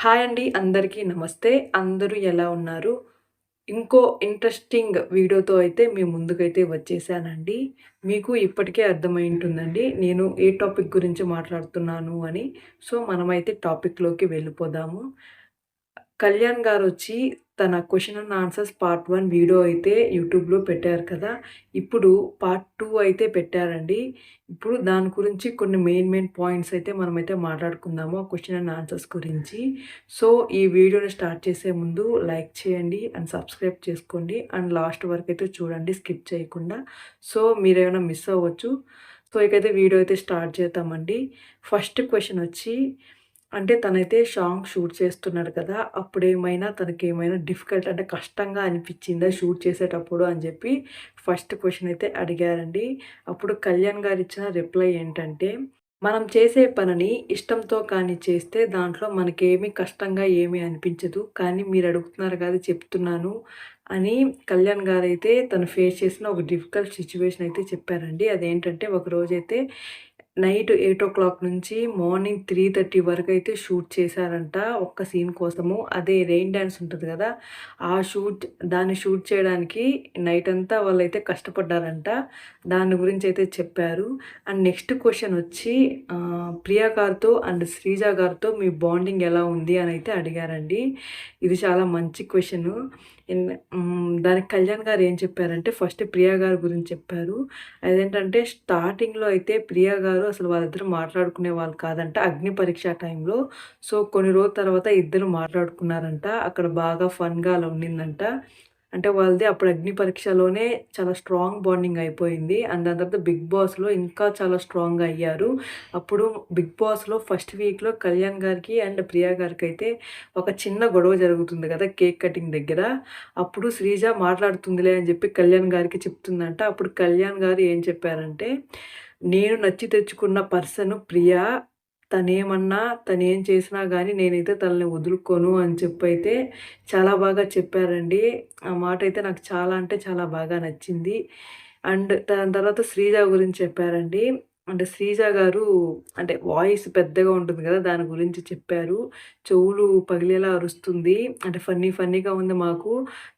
Hi అండి. అందరికీ నమస్తే. అందరూ ఎలా ఉన్నారు? ఇంకో ఇంట్రెస్టింగ్ వీడియోతో అయితే మీ ముందుకైతే వచ్చేసానండి. మీకు ఇప్పటికే అర్థమై ఉంటుందండి నేను ఏ టాపిక్ గురించి మాట్లాడుతున్నాను అని. సో, మనమైతే టాపిక్‌లోకి వెళ్ళిపోదాము. కళ్యాణ్ గారొచ్చి తన question and answers part 1 video అయితే యూట్యూబ్‌లో పెట్టారు కదా! ఇప్పుడు పార్ట్ 2 అయితే పెట్టారండి. ఇప్పుడు దాని గురించి కొన్ని మెయిన్ పాయింట్స్ అయితే మనమైతే మాట్లాడుకుందాము. ఆ క్వెషన్ అండ్ ఆన్సర్స్ గురించి. సో, ఈ వీడియోని స్టార్ట్ చేసే ముందు లైక్ చేయండి అండ్ సబ్స్క్రైబ్ చేసుకోండి. అండ్ లాస్ట్ వరకైతే చూడండి స్కిప్ చేయకుండా. సో, మీరేమైనా మిస్ అవ్వచ్చు. సో, ఇకైతే వీడియో అయితే స్టార్ట్ చేద్దామండి. ఫస్ట్ క్వెషన్ వచ్చి అంటే తనైతే సాంగ్ షూట్ చేస్తున్నాడు కదా! అప్పుడేమైనా తనకేమైనా డిఫికల్ట్ అంటే కష్టంగా అనిపిచ్చిందా షూట్ చేసేటప్పుడు అని జెప్పి ఫస్ట్ క్వెషన్ అయితే అడిగారండి. అప్పుడు కళ్యాణ్ గారిచ్చిన రిప్లై ఏంటంటే, "మనం చేసే పనిని ఇష్టంతో కానీ చేస్తే దాంట్లో మనకేమి కష్టంగా ఏమీ అనిపించదు. కానీ మీరడుగుతున్నారు కదా! చెప్తున్నాను" అని కళ్యాణ్ గారైతే తను ఫేస్ చేసిన ఒక డిఫికల్ట్ సిట్యుయేషన్ అయితే చెప్పారండి. అదేంటంటే ఒకరోజైతే నైట్ 8:00 నుంచి మార్నింగ్ 3:30 వరకైతే షూట్ చేశారంట. ఒక్క సీన్ కోసము. అదే రెయిన్ డాన్స్ ఉంటది గదా! ఆ దాన్ని షూట్ చేయడానికి నైటంతా వాళ్ళైతే కష్టపడ్డారంట. దాని గురించయితే చెప్పారు. అండ్ నెక్స్ట్ క్వెషనొచ్చి ప్రియా గారితో అండ్ శ్రీజ గారితో మీ బాండింగ్ ఎలా ఉంది అనైతే అడిగారండి. ఇది చాలా మంచి క్వెషను. దానికి కళ్యాణ్ గారు ఏం చెప్పారంటే ఫస్ట్ ప్రియా గారి గురించి చెప్పారు. అదేంటంటే స్టార్టింగ్‌లో అయితే ప్రియా గారు అసలు వాళ్ళిద్దరూ మాట్లాడుకునే వాళ్ళు కాదంట. అగ్ని పరీక్ష టైంలో. సో, కొన్ని రోజుల తర్వాత ఇద్దరు మాట్లాడుకున్నారంట. అక్కడ బాగా ఫన్‌గా అలా ఉండిందంట. అంటే వాళ్ళది అప్పుడు అగ్ని పరీక్షలోనే చాలా స్ట్రాంగ్ బాండింగ్ అయిపోయింది. అండ్ దాని తర్వాత 'బిగ్ బాస్‌లో' ఇంకా చాలా స్ట్రాంగ్‌గా అయ్యారు. అప్పుడు 'బిగ్ బాస్‌లో' ఫస్ట్ వీక్‌లో కళ్యాణ్ గారికి అండ్ ప్రియా గారికైతే ఒక చిన్న గొడవ జరుగుతుంది కదా! కేక్ కటింగ్ దగ్గర. అప్పుడు శ్రీజ మాట్లాడుతుందిలే అని చెప్పి కళ్యాణ్ గారికి చెప్తుందంట. అప్పుడు కళ్యాణ్ గారు ఏం చెప్పారంటే, "నేను నచ్చి తెచ్చుకున్న పర్సన్ ప్రియా. తనేమన్నా, తనేం చేసినా గానీ నేనైతే తనని వదులుకోను" అని చెప్పైతే చాలా బాగా చెప్పారండి. ఆ మాటైతే నాకు చాలా అంటే చాలా బాగా నచ్చింది. అండ్ దాని తర్వాత శ్రీజ గురించి చెప్పారండి. అంటే శ్రీజ గారు అంటే వాయిస్ పెద్దగా ఉంటుంది గదా! దాని గురించి చెప్పారు. చెవులు పగిలేలా అరుస్తుంది. అంటే ఫన్నీగా ఉంది మాకు.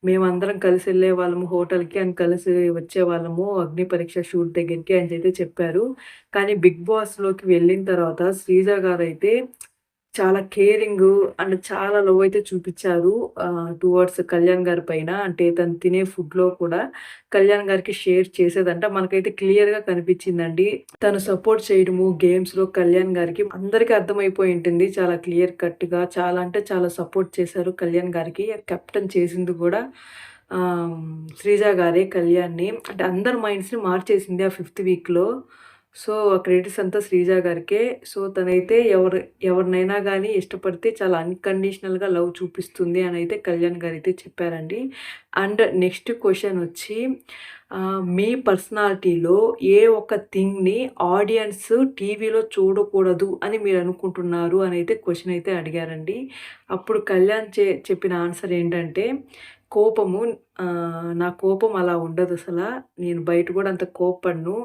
మేమందరం కలిసెళ్ళేవాళ్ళము హోటల్‌కి అండ్ కలిసి వచ్చేవాళ్ళము అగ్ని పరీక్ష షూట్ దగ్గరికి అని అయితే చెప్పారు. కానీ 'బిగ్ బాస్‌లోకి' వెళ్ళిన తర్వాత శ్రీజ గారైతే చాలా కేరింగు అండ్ చాలా లవ్ అయితే చూపిచ్చారు. టువర్డ్స్ కళ్యాణ్ గారి పైన. అంటే తను తినే ఫుడ్‌లో కూడా కళ్యాణ్ గారికి షేర్ చేసేదంట. మనకైతే క్లియర్‌గా కనిపిచ్చిందండి. తను సపోర్ట్ చేయడము గేమ్స్‌లో కళ్యాణ్ గారికి అందరికి అర్థమైపోయి ఉంటుంది. చాలా క్లియర్ కట్‌గా చాలా అంటే చాలా సపోర్ట్ చేశారు కళ్యాణ్ గారికి. కెప్టెన్ చేసింది గూడా ఆహ్, శ్రీజ గారే కళ్యాణ్‌ని. అంటే అందరి మైండ్స్‌ని మార్చేసింది ఆ ఫిఫ్త్ వీక్‌లో. సో, ఆ క్రెడిట్స్ అంతా శ్రీజ గారికే. సో, తనైతే ఎవరినైనా గానీ ఇష్టపడితే చాలా అన్‌కండిషనల్‌గా లవ్ చూపిస్తుంది అనైతే కళ్యాణ్ గారైతే చెప్పారండి. అండ్ నెక్స్ట్ క్వెషనొచ్చి మీ పర్సనాలిటీలో ఏ ఒక్క థింగ్‌ని ఆడియన్స్ టీవీలో చూడకూడదు అని మీరనుకుంటున్నారు అనైతే క్వెషన్ అయితే అడిగారండి. అప్పుడు కళ్యాణ్ చెప్పిన ఆన్సర్ ఏంటంటే కోపము. నా కోపం అలా ఉండదసల. నేను బయట గూడా అంత కోప్పడను.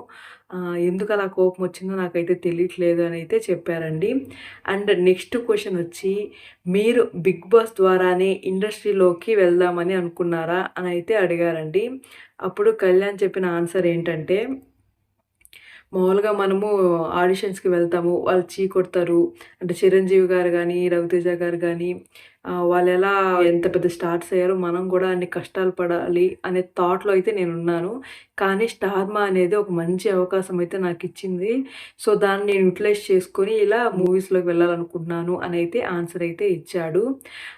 ఎందుకలా కోపమొచ్చిందో నాకైతే తెలియట్లేదు అనైతే చెప్పారండి. అండ్ నెక్స్ట్ క్వెషనొచ్చి, మీరు 'బిగ్ బాస్' ద్వారానే ఇండస్ట్రీలోకి వెళ్దామని అనుకున్నారా? అనైతే అడిగారండి. అప్పుడు కళ్యాణ్ చెప్పిన ఆన్సర్ ఏంటంటే మామూలుగా మనము ఆడిషన్స్‌కి వెళ్తాము. వాళ్ళు చీ కొడతారు. అంటే 'చిరంజీవి' గారు గానీ, 'రవితేజ' గారు గానీ వాళ్ళెలా ఎంత పెద్ద స్టార్స్ అయ్యారో మనం గూడా అన్ని కష్టాలు పడాలి అనే థాట్‌లో అయితే నేనున్నాను. కానీ 'స్టార్ మా' అనేది ఒక మంచి అవకాశం అయితే నాకిచ్చింది. సో, దాన్ని నేను యుటిలైజ్ చేసుకొని ఇలా మూవీస్‌లోకి వెళ్ళాలనుకుంటున్నాను అనైతే ఆన్సర్ అయితే ఇచ్చాడు.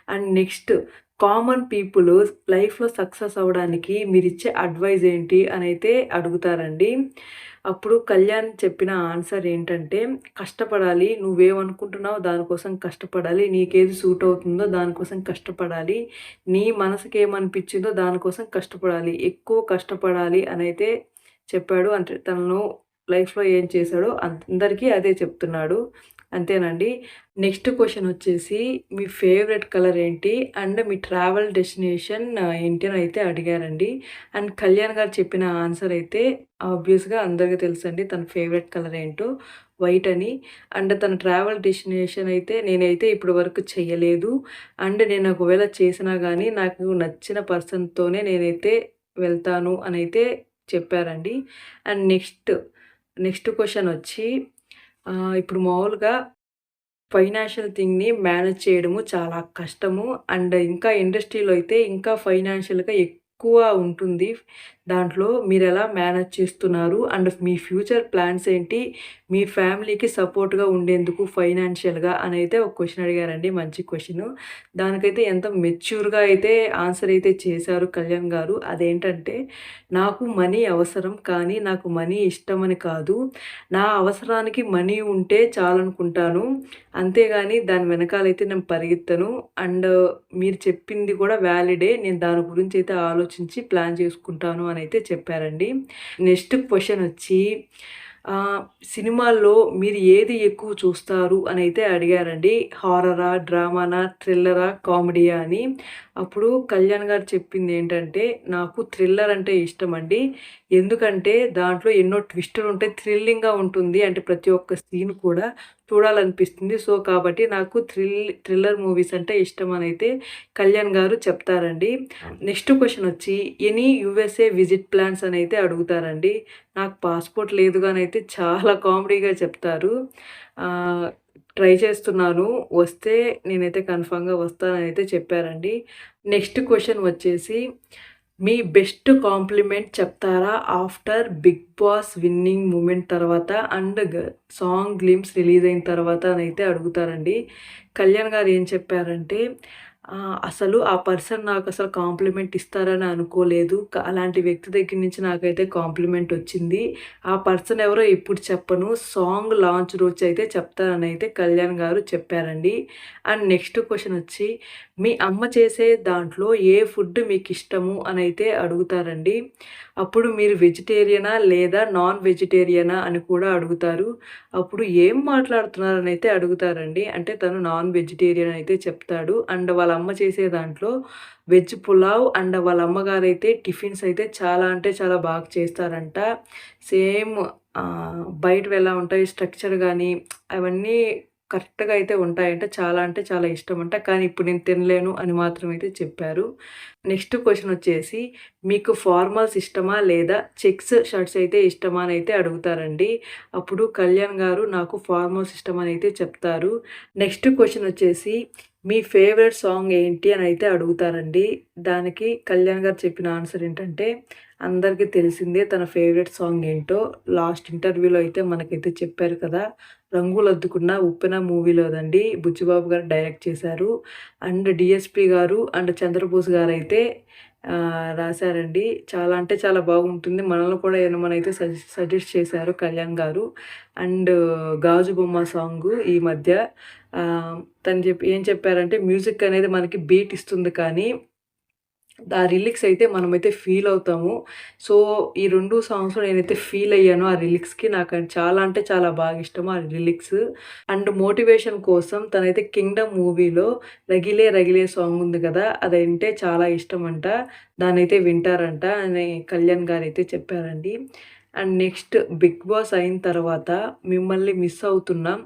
అండ్ నెక్స్ట్ కామన్ పీపుల్ లైఫ్‌లో సక్సెస్ అవ్వడానికి మీరిచ్చే అడ్వైస్ ఏంటి అనైతే అడుగుతారండి. అప్పుడు కళ్యాణ్ చెప్పిన ఆన్సర్ ఏంటంటే, కష్టపడాలి. నువ్వేమనుకుంటున్నావో దానికోసం కష్టపడాలి. నీకేది సూట్ అవుతుందో దానికోసం కష్టపడాలి. నీ మనసుకేమనిపించిందో దానికోసం కష్టపడాలి. ఎక్కువ కష్టపడాలి అనైతే చెప్పాడు. అంటే తను లైఫ్‌లో ఏం చేశాడో అందరికీ అదే చెప్తున్నాడు. అంతేనండి. నెక్స్ట్ క్వెషనొచ్చేసి మీ ఫేవరెట్ కలర్ ఏంటి? అండ్ మీ ట్రావెల్ డెస్టినేషన్ ఏంటి అని అయితే అడిగారండి. అండ్ కళ్యాణ్ గారు చెప్పిన ఆన్సర్ అయితే ఆబ్వియస్‌గా అందరికి తెలుసండి తన ఫేవరెట్ కలర్ ఏంటో. వైట్ అని. అండ్ తన ట్రావెల్ డెస్టినేషన్ అయితే నేనైతే ఇప్పటి వరకు చెయ్యలేదు. అండ్ నేను ఒకవేళ చేసినా గానీ నాకు నచ్చిన పర్సన్‌తోనే నేనైతే వెళ్తాను అనైతే చెప్పారండి. అండ్ నెక్స్ట్ క్వెషనొచ్చి ఇప్పుడు మామూలుగా ఫైనాన్షియల్ థింగ్‌ని మేనేజ్ చేయడము చాలా కష్టము. అండ్ ఇంకా ఇండస్ట్రీలో అయితే ఇంకా ఫైనాన్షియల్‌గా ఎక్కువ ఉంటుంది. దాంట్లో మీరెలా మేనేజ్ చేస్తున్నారు? అండ్ మీ ఫ్యూచర్ ప్లాన్స్ ఏంటి? మీ ఫ్యామిలీకి సపోర్ట్‌గా ఉండేందుకు ఫైనాన్షియల్‌గా అనైతే ఒక క్వెషన్ అడిగారండి. మంచి క్వెషను. దానికైతే ఎంత మెచ్యూర్‌గా అయితే ఆన్సర్ అయితే చేశారు కళ్యాణ్ గారు. అదేంటంటే, నాకు మనీ అవసరం కానీ నాకు మనీ ఇష్టమని కాదు. నా అవసరానికి మనీ ఉంటే చాలనుకుంటాను. అంతేగాని దాని వెనకాలైతే నేను పరిగెత్తను. అండ్ మీరు చెప్పింది కూడా వ్యాలిడే. నేను దాని గురించైతే ఆలోచించి ప్లాన్ చేసుకుంటాను అనైతే చెప్పారండి. నెక్స్ట్ క్వెషనొచ్చి సినిమాల్లో మీరు ఏది ఎక్కువ చూస్తారు అనైతే అడిగారండి. హారరా? డ్రామానా? థ్రిల్లరా? కామెడీయా అని. అప్పుడు కళ్యాణ్ గారు చెప్పిందేంటంటే, నాకు థ్రిల్లర్ అంటే ఇష్టమండి. ఎందుకంటే దాంట్లో ఎన్నో ట్విస్టులుంటాయి. థ్రిల్లింగ్‌గా ఉంటుంది. అంటే ప్రతి ఒక్క సీన్ కూడా చూడాలనిపిస్తుంది. సో, కాబట్టి నాకు థ్రిల్లర్ మూవీస్ అంటే ఇష్టమనైతే కళ్యాణ్ గారు చెప్తారండి. నెక్స్ట్ క్వెషనొచ్చి ఎనీ యూఎస్ఏ విజిట్ ప్లాన్స్ అనైతే అడుగుతారండి. నాకు పాస్‌పోర్ట్ లేదు గానైతే చాలా కామెడీగా చెప్తారు. ట్రై చేస్తున్నాను. వస్తే నేనైతే కన్ఫర్మ్‌గా వస్తాననైతే చెప్పారండి. నెక్స్ట్ క్వెషన్ వచ్చేసి మీ బెస్ట్ కాంప్లిమెంట్ చెప్తారా? After 'Big Boss' winning moment తర్వాత అండ్ సాంగ్ గ్లింప్స్ రిలీజ్ అయిన తర్వాత అనైతే అడుగుతారండి. కళ్యాణ్ గారు ఏం చెప్పారంటే, అసలు ఆ పర్సన్ నాకసలు కాంప్లిమెంట్ ఇస్తారని అనుకోలేదు. అలాంటి వ్యక్తి దగ్గర నుంచి నాకైతే కాంప్లిమెంట్ వచ్చింది. ఆ పర్సన్ ఎవరో ఇప్పుడు చెప్పను. సాంగ్ లాంచ్ రోజైతే చెప్తాననైతే కళ్యాణ్ గారు చెప్పారండి. అండ్ నెక్స్ట్ క్వెషన్ వచ్చి మీ అమ్మ చేసే దాంట్లో ఏ ఫుడ్ మీకిష్టము అనైతే అడుగుతారండి. అప్పుడు మీరు వెజిటేరియనా లేదా నాన్ వెజిటేరియనా అని కూడా అడుగుతారు. అప్పుడు ఏం మాట్లాడుతున్నారనైతే అడుగుతారండి. అంటే తను నాన్ వెజిటేరియన్ అయితే చెప్తాడు. అండ్ వాళ్ళ అమ్మ చేసే దాంట్లో వెజ్ పులావ్ అండ్ వాళ్ళ అమ్మగారైతే టిఫిన్స్ అయితే చాలా అంటే చాలా బాగా చేస్తారంట. సేమ్ బయటవి ఎలా ఉంటాయి స్ట్రక్చర్ గానీ అవన్నీ కరెక్ట్‌గా అయితే ఉంటాయంట. చాలా అంటే చాలా ఇష్టమంట. కానీ ఇప్పుడు నేను తినలేను అని మాత్రం అయితే చెప్పారు. నెక్స్ట్ క్వెషనొచ్చేసి మీకు ఫార్మల్స్ ఇష్టమా? లేదా చెక్స్ షర్ట్స్ అయితే ఇష్టమా? అని అయితే అడుగుతారండి. అప్పుడు కళ్యాణ్ గారు నాకు ఫార్మల్స్ ఇష్టమని అయితే చెప్తారు. నెక్స్ట్ క్వెషనొచ్చేసి మీ ఫేవరెట్ సాంగ్ ఏంటి? అని అయితే అడుగుతారండి. దానికి కళ్యాణ్ గారు చెప్పిన ఆన్సర్ ఏంటంటే అందరికీ తెలిసిందే తన ఫేవరెట్ సాంగ్ ఏంటో. లాస్ట్ ఇంటర్వ్యూలో అయితే మనకైతే చెప్పారు కదా! 'రంగులద్దుకున్న ఉప్పెన' మూవీలోదండి. బుచ్చిబాబు గారు డైరెక్ట్ చేశారు. అండ్ డీఎస్‌పీ గారు అండ్ చంద్రబోస్ గారైతే రాశారండి. చాలా అంటే చాలా బాగుంటుంది. మనల్ని కూడా వినమనైతే సజెస్ట్ చేశారు కళ్యాణ్ గారు. అండ్ 'గాజు బొమ్మ' సాంగు ఈ మధ్య తను ఏం చెప్పారంటే మ్యూజిక్ అనేది మనకి బీట్ ఇస్తుంది కానీ ఆ లిరిక్స్ అయితే మనమైతే ఫీల్ అవుతాము. సో, ఈ 2 సాంగ్స్‌లో నేనైతే ఫీల్ అయ్యాను. ఆ లిరిక్స్‌కి నాకు చాలా అంటే చాలా బాగా ఇష్టము ఆ లిరిక్స్. అండ్ మోటివేషన్ కోసం తనైతే 'కింగ్డమ్' మూవీలో 'రగిలే రగిలే' సాంగ్ ఉంది కదా! అదంటే చాలా ఇష్టమంట. దాన్నైతే వింటారంట అని కళ్యాణ్ గారైతే చెప్పారండి. అండ్ నెక్స్ట్ 'బిగ్ బాస్' అయిన తర్వాత మిమ్మల్ని మిస్ అవుతున్నాం.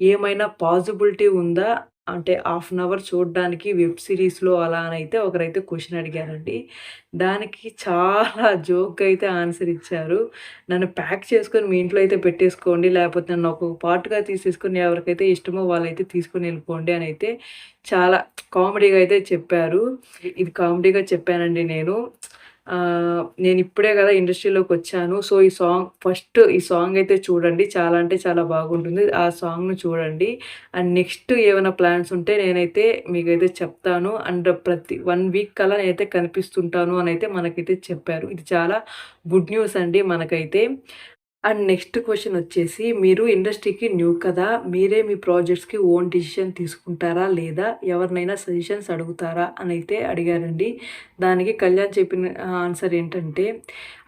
ఏమైనా పాజిబిలిటీ ఉందా? అంటే హాఫ్ అన్ అవర్ చూడడానికి వెబ్ సిరీస్‌లో అలా అనైతే ఒకరైతే క్వెషన్ అడిగారండి. దానికి చాలా జోక్‌గా అయితే ఆన్సర్ ఇచ్చారు. నన్ను ప్యాక్ చేసుకొని మీ ఇంట్లో అయితే పెట్టేసుకోండి. లేకపోతే నన్ను ఒక పార్ట్‌గా తీసేసుకొని ఎవరికైతే ఇష్టమో వాళ్ళైతే తీసుకొని వెళ్ళిపోండి అనైతే చాలా కామెడీగా అయితే చెప్పారు. ఇది కామెడీగా చెప్పానండి నేను. నేనిప్పుడే గదా ఇండస్ట్రీలోకొచ్చాను. సో, ఈ సాంగ్ అయితే చూడండి. చాలా అంటే చాలా బాగుంటుంది. ఆ సాంగ్‌ని చూడండి. అండ్ నెక్స్ట్ ఏమైనా ప్లాన్స్ ఉంటే నేనైతే మీకైతే చెప్తాను. అండ్ ప్రతి 1 వీక్ కల్లా నేనైతే కనిపిస్తుంటాను అనైతే మనకైతే చెప్పారు. ఇది చాలా గుడ్ న్యూస్ అండి మనకైతే. అండ్ నెక్స్ట్ క్వెషనొచ్చేసి మీరు ఇండస్ట్రీకి న్యూ కదా! మీరే మీ ప్రాజెక్ట్స్‌కి ఓన్ డిసిషన్ తీసుకుంటారా? లేదా ఎవరినైనా సజెషన్స్ అడుగుతారా? అనైతే అడిగారండి. దానికి కళ్యాణ్ చెప్పిన ఆన్సర్ ఏంటంటే,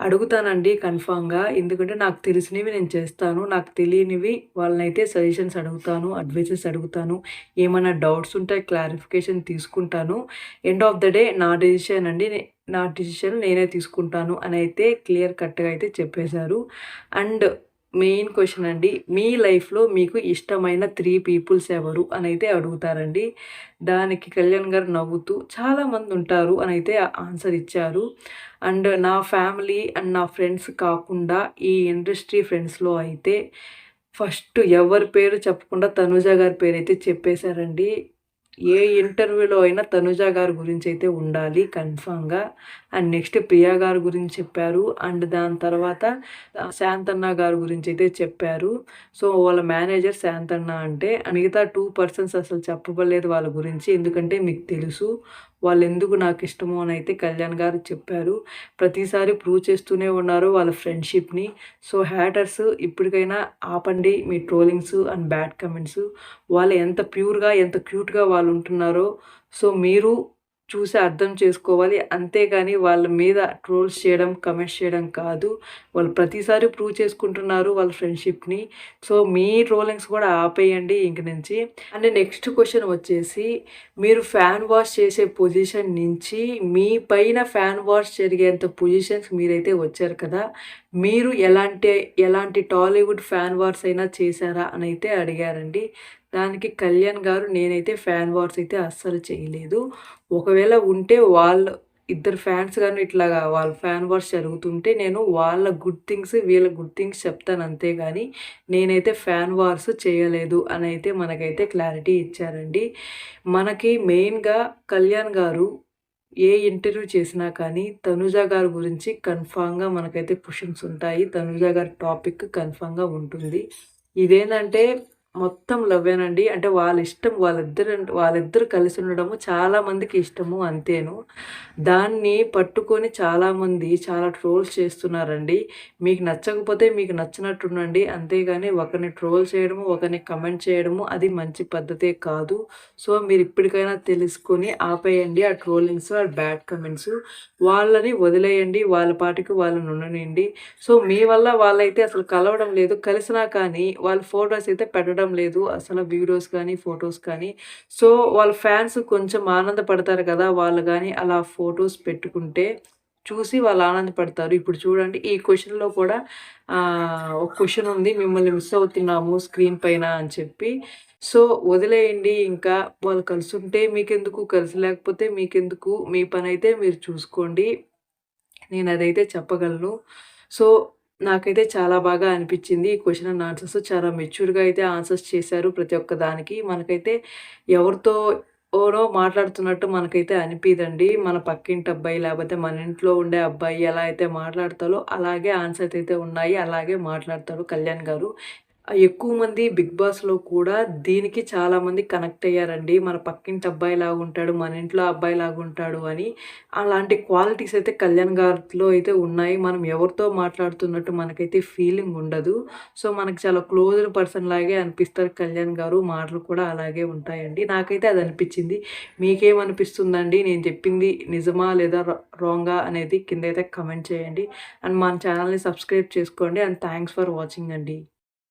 అడుగుతానండి కన్ఫర్మ్‌గా. ఎందుకంటే నాకు తెలిసినవి నేను చేస్తాను. నాకు తెలియనివి వాళ్ళనైతే సజెషన్స్ అడుగుతాను. అడ్వైజెస్ అడుగుతాను. ఏమన్నా డౌట్స్ ఉంటే క్లారిఫికేషన్ తీసుకుంటాను. ఎండ్ ఆఫ్ ద డే నా డెసిషన్ అండి. నా డిసిషన్ నేనే తీసుకుంటాను అనైతే క్లియర్ కట్‌గా అయితే చెప్పేశారు. అండ్ మెయిన్ క్వెషన్ అండి. మీ లైఫ్‌లో మీకు ఇష్టమైన 3 పీపుల్స్ ఎవరు అనైతే అడుగుతారండి. దానికి కళ్యాణ్ గారు నవ్వుతూ చాలామందుంటారు అనైతే ఆన్సర్ ఇచ్చారు. అండ్ నా ఫ్యామిలీ అండ్ నా ఫ్రెండ్స్ కాకుండా ఈ ఇండస్ట్రీ ఫ్రెండ్స్‌లో అయితే ఫస్ట్ ఎవరి పేరు చెప్పకుండా తనూజ గారి పేరైతే చెప్పేశారండి. ఏ ఇంటర్వ్యూలో అయినా తనుజ గారి గురించైతే ఉండాలి కన్ఫర్మ్‌గా. అండ్ నెక్స్ట్ ప్రియా గారి గురించి చెప్పారు. అండ్ దాని తర్వాత శాంతన్న గారి గురించైతే చెప్పారు. సో, వాళ్ళ మేనేజర్ శాంతన్న అంటే మిగతా 2 పర్సన్స్ అసలు చెప్పలేదు వాళ్ళ గురించి. ఎందుకంటే మీకు తెలుసు వాళ్ళెందుకు నాకిష్టమో అనైతే కళ్యాణ్ గారు చెప్పారు. ప్రతిసారి ప్రూవ్ చేస్తూనే ఉన్నారు వాళ్ళ ఫ్రెండ్‌షిప్‌ని. సో, హ్యాటర్స్ ఇప్పటికైనా ఆపండి మీ ట్రోలింగ్స్ అండ్ బ్యాడ్ కామెంట్స్. వాళ్ళు ఎంత ప్యూర్‌గా, ఎంత క్యూట్‌గా వాళ్ళుంటున్నారో సో, మీరు చూసి అర్థం చేసుకోవాలి. అంతేగాని వాళ్ళ మీద ట్రోల్స్ చేయడం, కమెంట్స్ చేయడం కాదు. వాళ్ళు ప్రతిసారి ప్రూవ్ చేసుకుంటున్నారు వాళ్ళ ఫ్రెండ్‌షిప్‌ని. సో, మీ ట్రోలింగ్స్ కూడా ఆపేయండి ఇంక నుంచి. అండ్ నెక్స్ట్ క్వెషన్ వచ్చేసి మీరు ఫ్యాన్ వాష్ చేసే పొజిషన్ నుంచి మీ పైన ఫ్యాన్ వాష్ జరిగేంత పొజిషన్స్ మీరైతే వచ్చారు కదా! మీరు ఎలాంటి టాలీవుడ్ ఫ్యాన్ వార్స్ అయినా చేశారా అనైతే అడిగారండి. దానికి కళ్యాణ్ గారు నేనైతే ఫ్యాన్ వార్స్ అయితే అస్సలు చేయలేదు. ఒకవేళ ఉంటే వాళ్ళు ఇద్దరు ఫ్యాన్స్ గాని ఇట్లాగా వాళ్ళ ఫ్యాన్ వార్స్ జరుగుతుంటే నేను వాళ్ళ గుడ్ థింగ్స్, వీళ్ళ గుడ్ థింగ్స్ చెప్తాను అంతేగాని నేనైతే ఫ్యాన్ వార్స్ చేయలేదు అనైతే మనకైతే క్లారిటీ ఇచ్చారండి. మనకి మెయిన్‌గా కళ్యాణ్ గారు ఏ ఇంటర్వ్యూ చేసినా కానీ తనుజ గారి గురించి కన్ఫామ్‌గా మనకైతే క్వెషన్స్ ఉంటాయి. తనుజ గారి టాపిక్ కన్ఫామ్‌గా ఉంటుంది. ఇదేందంటే మొత్తం లవ్వేనండి. అంటే వాళ్ళిష్టం వాళ్ళిద్దరు కలిసి ఉండడము చాలా మందికి ఇష్టము అంతేను. దాన్ని పట్టుకొని చాలామంది చాలా ట్రోల్స్ చేస్తున్నారండి. మీకు నచ్చకపోతే మీకు నచ్చినట్టుండండి. అంతేగాని ఒకరిని ట్రోల్ చేయడము, ఒకరిని కమెంట్ చేయడము అది మంచి పద్ధతే కాదు. సో, మీరు ఇప్పటికైనా తెలుసుకొని ఆపేయండి ఆ ట్రోలింగ్స్, ఆ బ్యాడ్ కమెంట్స్. వాళ్ళని వదిలేయండి. వాళ్ళ పాటికి వాళ్ళని ఉండనియండి. సో, మీ వల్ల వాళ్ళైతే అసలు కలవడం లేదు. కలిసినా కానీ వాళ్ళ ఫోటోస్ అయితే పెట్టడం లేదు. అసలు వీడియోస్ కానీ, ఫోటోస్ కానీ. సో, వాళ్ళ ఫ్యాన్స్ కొంచెం ఆనందపడతారు కదా! వాళ్ళు గాని అలా ఫోటోస్ పెట్టుకుంటే చూసి వాళ్ళు ఆనందపడతారు. ఇప్పుడు చూడండి ఈ క్వెషన్‌లో కూడా ఒక క్వెషన్ ఉంది. మిమ్మల్ని మిస్ అవుతున్నాము స్క్రీన్ పైన అని చెప్పి. సో, వదిలేయండి ఇంకా. వాళ్ళు కలిసుంటే మీకెందుకు, కలిసి లేకపోతే మీకెందుకు. మీ పనైతే మీరు చూసుకోండి. నేనదైతే చెప్పగలను. సో, నాకైతే చాలా బాగా అనిపిచ్చింది. ఈ క్వెషన్ అండ్ ఆన్సర్స్ చాలా మెచ్యూర్‌గా అయితే ఆన్సర్స్ చేశారు ప్రతి ఒక్క దానికి. మనకైతే ఎవరితో ఓనో మాట్లాడుతున్నట్టు మనకైతే అనిపీదండి. మన పక్కింటి అబ్బాయి, లేపోతే మన ఇంట్లో ఉండే అబ్బాయి ఎలా అయితే మాట్లాడతారో అలాగే ఆన్సర్స్ అయితే ఉన్నాయి. అలాగే మాట్లాడతాడు కళ్యాణ్ గారు. ఎక్కువ మంది 'బిగ్ బాస్'లో కూడా దీనికి చాలామంది కనెక్ట్ అయ్యారండి. మన పక్కింటి అబ్బాయిలాగుంటాడు, మన ఇంట్లో అబ్బాయిలాగుంటాడు అని. అలాంటి క్వాలిటీస్ అయితే కళ్యాణ్ గారిలో అయితే ఉన్నాయి. మనం ఎవరితో మాట్లాడుతున్నట్టు మనకైతే ఫీలింగ్ ఉండదు. సో, మనకు చాలా క్లోజ్డ్ పర్సన్ లాగే అనిపిస్తారు కళ్యాణ్ గారు. మాటలు కూడా అలాగే ఉంటాయండి. నాకైతే అది అనిపిచ్చింది. మీకేమనిపిస్తుందండి? నేను చెప్పింది నిజమా లేదా రాంగా అనేది కిందైతే కమెంట్ చేయండి. అండ్ మన ఛానల్‌ని సబ్స్క్రైబ్ చేసుకోండి. అండ్ థాంక్స్ ఫర్ వాచింగ్ అండి.